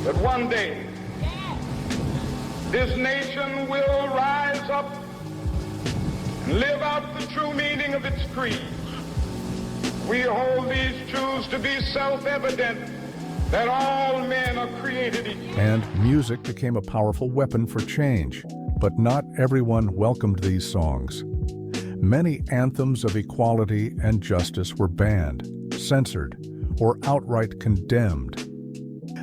that one day this nation will rise up and live out the true meaning of its creed. We hold these truths to be self-evident, that all men are created equal. And music became a powerful weapon for change, but not everyone welcomed these songs. Many anthems of equality and justice were banned, censored, or outright condemned.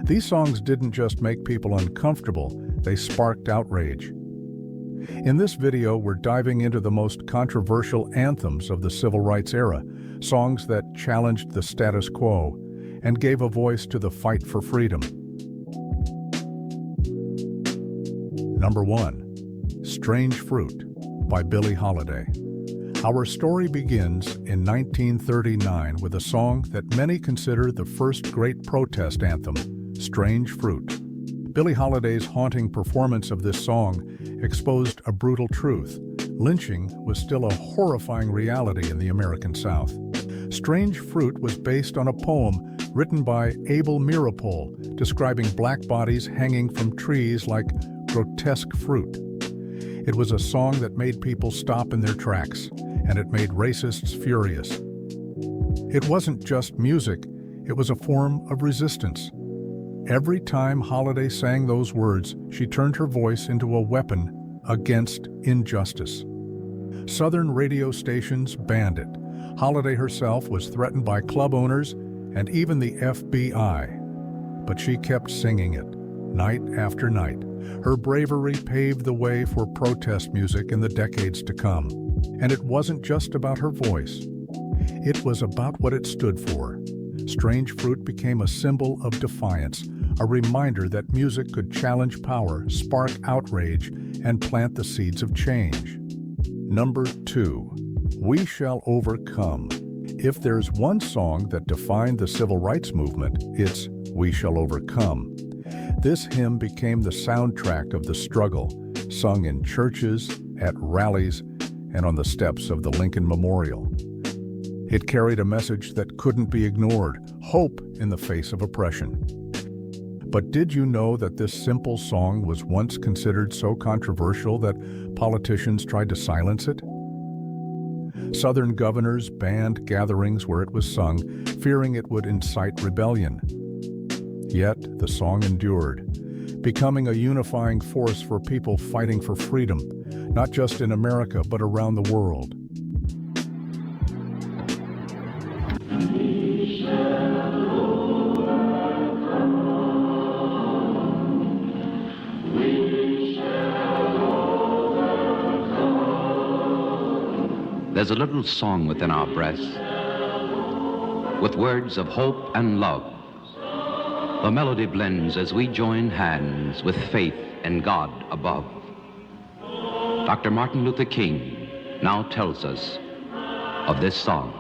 These songs didn't just make people uncomfortable, they sparked outrage. In this video, we're diving into the most controversial anthems of the civil rights era, songs that challenged the status quo and gave a voice to the fight for freedom. Number 1. Strange Fruit by Billie Holiday. Our story begins in 1939 with a song that many consider the first great protest anthem, Strange Fruit. Billie Holiday's haunting performance of this song exposed a brutal truth. Lynching was still a horrifying reality in the American South. Strange Fruit was based on a poem written by Abel Meeropol describing black bodies hanging from trees like grotesque fruit. It was a song that made people stop in their tracks, and it made racists furious. It wasn't just music, it was a form of resistance. Every time Holiday sang those words, she turned her voice into a weapon against injustice. Southern radio stations banned it. Holiday herself was threatened by club owners and even the FBI. But she kept singing it, night after night. Her bravery paved the way for protest music in the decades to come. And it wasn't just about her voice. It was about what it stood for. Strange Fruit became a symbol of defiance, a reminder that music could challenge power, spark outrage, and plant the seeds of change. Number 2. We Shall Overcome. If there's one song that defined the civil rights movement, it's We Shall Overcome. This hymn became the soundtrack of the struggle, sung in churches, at rallies, and on the steps of the Lincoln Memorial. It carried a message that couldn't be ignored, hope in the face of oppression. But did you know that this simple song was once considered so controversial that politicians tried to silence it? Southern governors banned gatherings where it was sung, fearing it would incite rebellion. Yet the song endured, becoming a unifying force for people fighting for freedom, not just in America but around the world. There's a little song within our breasts, with words of hope and love. The melody blends as we join hands with faith in God above. Dr. Martin Luther King now tells us of this song.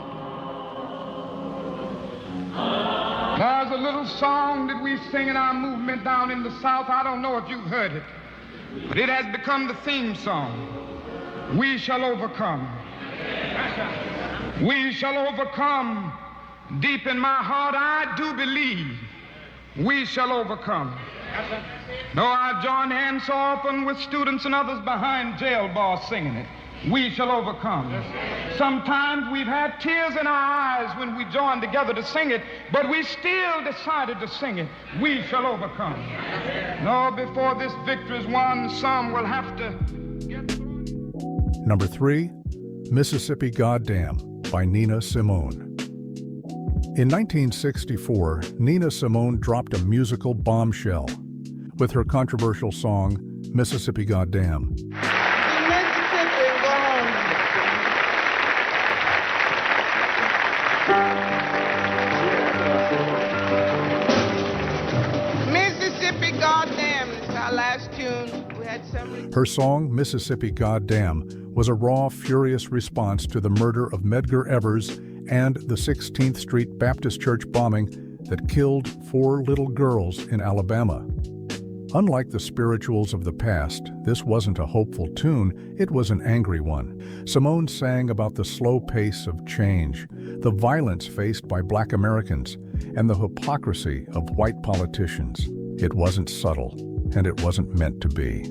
There's a little song that we sing in our movement down in the South. I don't know if you've heard it, but it has become the theme song. We shall overcome. We shall overcome. Deep in my heart, I do believe we shall overcome. Though I've joined hands so often with students and others behind jail bars singing it, we shall overcome. Sometimes we've had tears in our eyes when we joined together to sing it, but we still decided to sing it. We shall overcome. No, before this victory is won, some will have to get through. Number 3. Mississippi Goddam by Nina Simone. In 1964, Nina Simone dropped a musical bombshell with her controversial song, Mississippi Goddam. Mississippi Goddam is our last tune. We had several. Her song, Mississippi Goddam, was a raw, furious response to the murder of Medgar Evers and the 16th Street Baptist Church bombing that killed 4 little girls in Alabama. Unlike the spirituals of the past, this wasn't a hopeful tune, it was an angry one. Simone sang about the slow pace of change, the violence faced by Black Americans, and the hypocrisy of white politicians. It wasn't subtle, and it wasn't meant to be.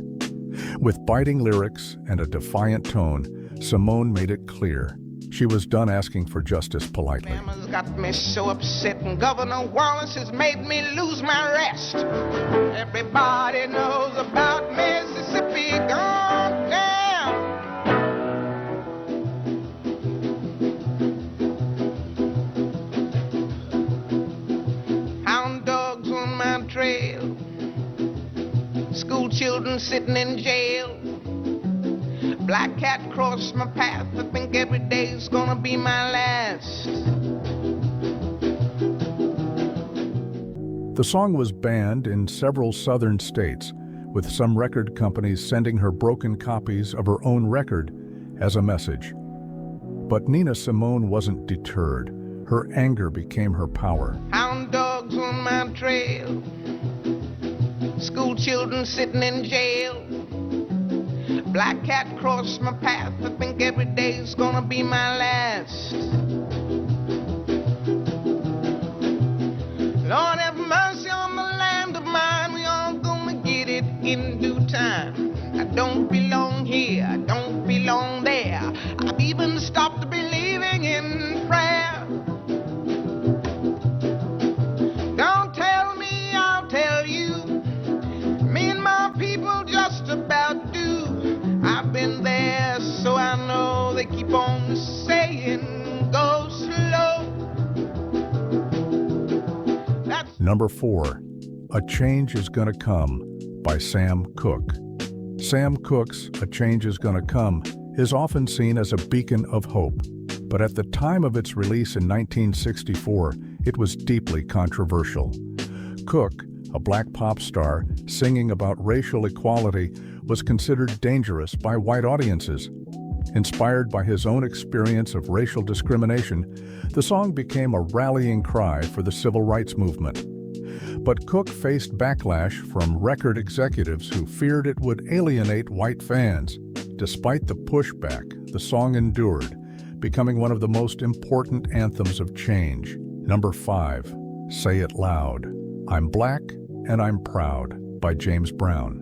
With biting lyrics and a defiant tone, Simone made it clear she was done asking for justice politely. Alabama's got me so upset, and Governor Wallace has made me lose my rest. Everybody knows about Mississippi gone down. Hound dogs on my trail, school children sitting in jail. Black cat crossed my path. I think every day's gonna be my last. The song was banned in several southern states, with some record companies sending her broken copies of her own record as a message. But Nina Simone wasn't deterred. Her anger became her power. Hound dogs on my trail, school children sitting in jail. Black cat crossed my path. I think every day's gonna be my last. Lord have mercy on the land of mine. We all gonna get it in due time. I don't belong here, I don't belong there. I've even stopped believing in prayer. Don't tell me, I'll tell you. Me and my people just about do. I've been there, so I know they keep on saying, go slow. Number 4, A Change Is Gonna Come by Sam Cooke. Sam Cooke's A Change Is Gonna Come is often seen as a beacon of hope, but at the time of its release in 1964, it was deeply controversial. Cooke, a black pop star singing about racial equality, was considered dangerous by white audiences. Inspired by his own experience of racial discrimination, the song became a rallying cry for the civil rights movement. But Cooke faced backlash from record executives who feared it would alienate white fans. Despite the pushback, the song endured, becoming one of the most important anthems of change. Number 5, Say It Loud. I'm Black and I'm Proud by James Brown.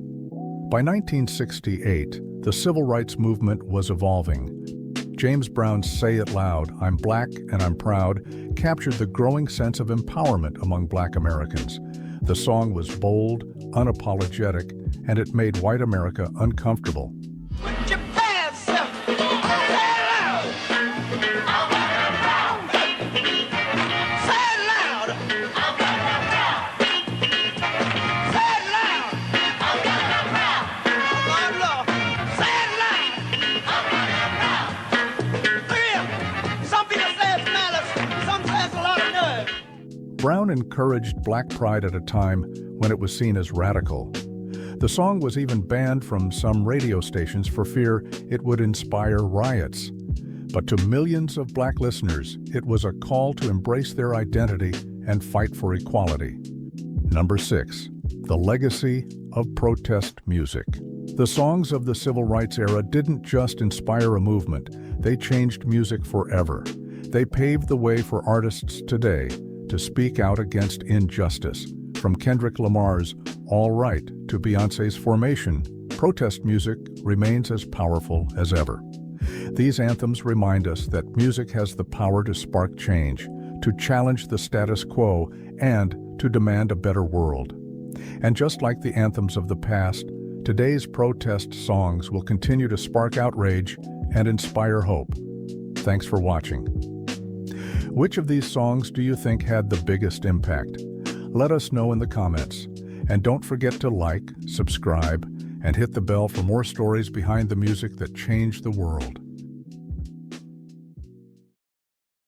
By 1968, the civil rights movement was evolving. James Brown's Say It Loud, I'm Black and I'm Proud captured the growing sense of empowerment among Black Americans. The song was bold, unapologetic, and it made white America uncomfortable. Put your pants up. Say it loud. I'm black and proud. Say it loud. I'm black and proud. Say it loud. I'm black and proud. Oh, Lord. Say it loud. I'm black and proud. Look here. Some people say it's malice. Some say it's a lot of nerve. Brown encouraged Black pride at a time when it was seen as radical. The song was even banned from some radio stations for fear it would inspire riots. But to millions of Black listeners, it was a call to embrace their identity and fight for equality. Number 6, The Legacy of Protest Music. The songs of the civil rights era didn't just inspire a movement, they changed music forever. They paved the way for artists today to speak out against injustice. From Kendrick Lamar's All Right to Beyoncé's Formation, protest music remains as powerful as ever. These anthems remind us that music has the power to spark change, to challenge the status quo, and to demand a better world. And just like the anthems of the past, today's protest songs will continue to spark outrage and inspire hope. Thanks for watching. Which of these songs do you think had the biggest impact? Let us know in the comments. And don't forget to like, subscribe, and hit the bell for more stories behind the music that changed the world.